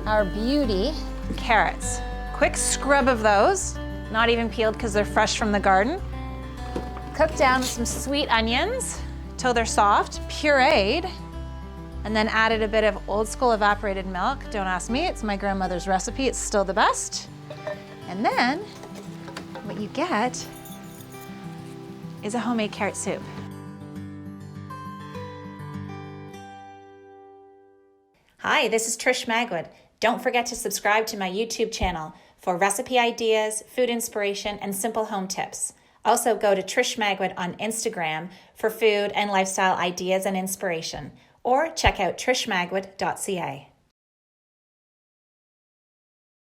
our beauty carrots. Quick scrub of those, not even peeled because they're fresh from the garden. Cook down some sweet onions till they're soft, pureed, and then added a bit of old school evaporated milk. Don't ask me, it's my grandmother's recipe, it's still the best. And then what you get is a homemade carrot soup. Hi, this is Trish Magwood. Don't forget to subscribe to my YouTube channel for recipe ideas, food inspiration, and simple home tips. Also go to Trish Magwood on Instagram for food and lifestyle ideas and inspiration, or check out trishmagwood.ca.